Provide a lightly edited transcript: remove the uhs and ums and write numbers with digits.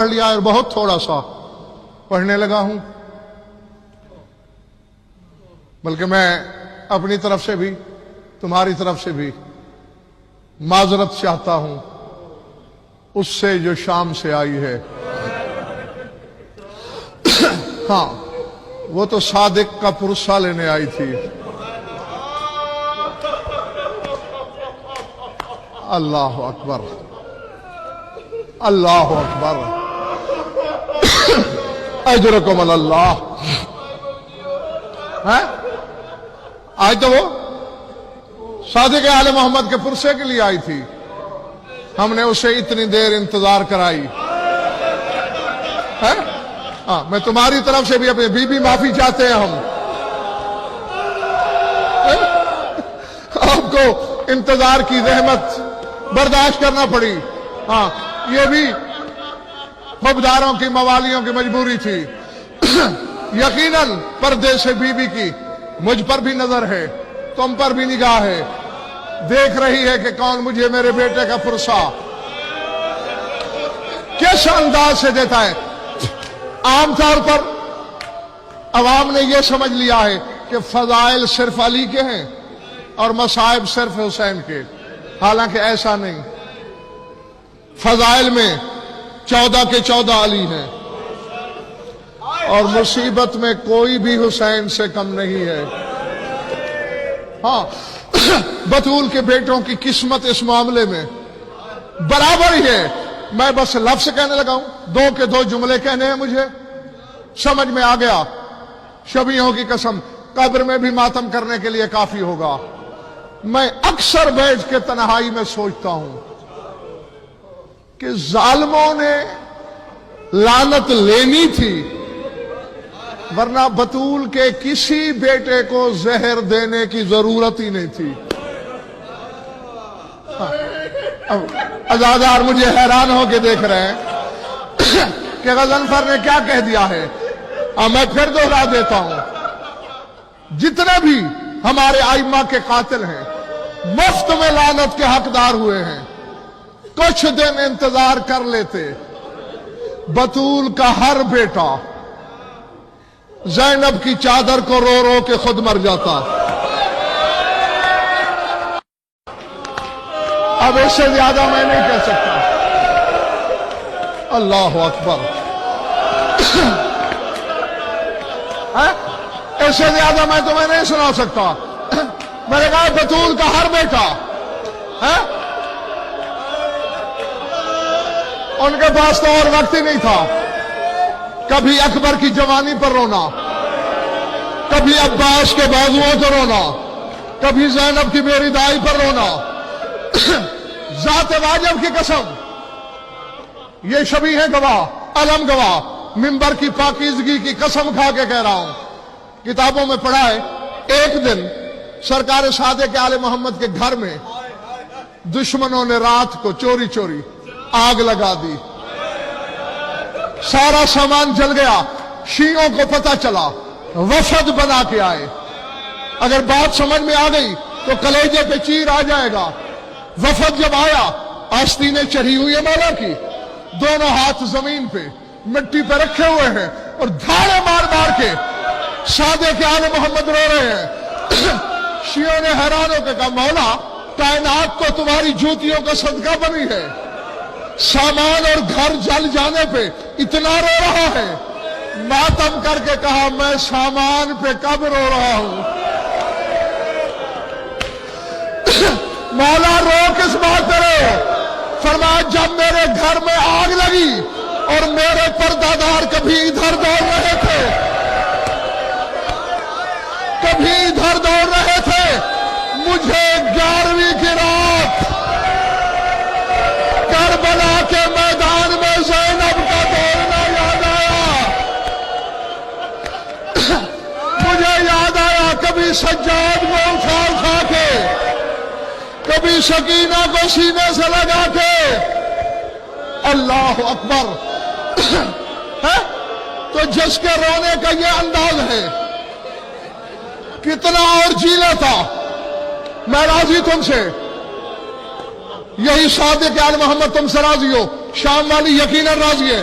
پڑھ لیا اور بہت تھوڑا سا پڑھنے لگا ہوں، بلکہ میں اپنی طرف سے بھی تمہاری طرف سے بھی معذرت چاہتا ہوں اس سے جو شام سے آئی ہے۔ ہاں، وہ تو صادق کا پرسہ لینے آئی تھی۔ اللہ اکبر، اللہ اکبر، اجرکم اللہ۔ آج تو وہ صادق آل محمد کے پرسے کے لیے آئی تھی، ہم نے اسے اتنی دیر انتظار کرائی۔ ہاں، میں تمہاری طرف سے بھی اپنی بی معافی چاہتے ہیں ہم۔ آپ کو انتظار کی زحمت برداشت کرنا پڑی۔ ہاں، یہ بھی حبداروں کی موالیوں کی مجبوری تھی۔ یقیناً پردے سے بی کی مجھ پر بھی نظر ہے، تم پر بھی نگاہ ہے، دیکھ رہی ہے کہ کون مجھے میرے بیٹے کا پرسہ کس انداز سے دیتا ہے۔ عام طور پر عوام نے یہ سمجھ لیا ہے کہ فضائل صرف علی کے ہیں اور مصائب صرف حسین کے، حالانکہ ایسا نہیں۔ فضائل میں 14 کے 14 علی ہیں اور مصیبت میں کوئی بھی حسین سے کم نہیں ہے۔ ہاں، بطول کے بیٹوں کی قسمت اس معاملے میں برابر ہی ہے۔ میں بس لفظ کہنے لگا ہوں، 2 کے 2 جملے کہنے ہیں، مجھے سمجھ میں آ گیا۔ شبیہوں کی قسم، قبر میں بھی ماتم کرنے کے لیے کافی ہوگا۔ میں اکثر بیٹھ کے تنہائی میں سوچتا ہوں کہ ظالموں نے لعنت لینی تھی، ورنہ بطول کے کسی بیٹے کو زہر دینے کی ضرورت ہی نہیں تھی۔ عزادار مجھے حیران ہو کے دیکھ رہے ہیں کہ غضنفر نے کیا کہہ دیا ہے۔ میں پھر دوہرا دیتا ہوں، جتنے بھی ہمارے ائمہ کے قاتل ہیں مفت میں لعنت کے حقدار ہوئے ہیں۔ کچھ دن انتظار کر لیتے، بطول کا ہر بیٹا زینب کی چادر کو رو رو کے خود مر جاتا۔ اب اس سے زیادہ میں نہیں کہہ سکتا۔ اللہ اکبر، اس سے زیادہ میں تمہیں نہیں سنا سکتا۔ میں نے کہا بطول کا ہر بیٹا، ان کے پاس تو اور وقت ہی نہیں تھا۔ کبھی اکبر کی جوانی پر رونا، کبھی عباس کے بازوؤں پر رونا، کبھی زینب کی میری دائی پر رونا۔ ذات واجب کی قسم، یہ شبیہ ہیں گواہ، علم گواہ، منبر کی پاکیزگی کی قسم کھا کے کہہ رہا ہوں۔ کتابوں میں پڑھا ہے، ایک دن سرکار صادق آل محمد کے گھر میں دشمنوں نے رات کو چوری چوری آگ لگا دی، سارا سامان جل گیا۔ شیعوں کو پتہ چلا، وفد بنا کے آئے۔ اگر بات سمجھ میں آ گئی تو کلیجے پہ چیر آ جائے گا۔ وفد جب آیا، آستینیں چڑھی ہوئی ہے مولا کی، دونوں ہاتھ زمین پہ مٹی پہ رکھے ہوئے ہیں اور دھاڑے مار مار کے صادق آل محمد رو رہے ہیں۔ شیعوں نے حیران ہو کے کہا، مولا کائنات تو تمہاری جوتیوں کا صدقہ بنی ہے، سامان اور گھر جل جانے پہ اتنا رو رہا ہے۔ ماتم کر کے کہا، میں سامان پہ کب رو رہا ہوں؟ مولا رو کس بات کرو؟ فرمایا، جب میرے گھر میں آگ لگی اور میرے پردہ دار کبھی ادھر دوڑ رہے تھے، کبھی ادھر دوڑ رہے تھے، مجھے 11ویں کی رات کربلا کے میدان میں زینب کا دوڑنا یاد آیا۔ مجھے یاد آیا، کبھی سجاد کو اٹھا اٹھا کے، کبھی سکینہ کو سینے سے لگا کے۔ اللہ اکبر۔ تو جس کے رونے کا یہ انداز ہے، کتنا اور جیلا تھا۔ میں راضی تم سے، یہی صادق آل محمد تم سے راضی ہو، شام والی یقیناً راضی ہے،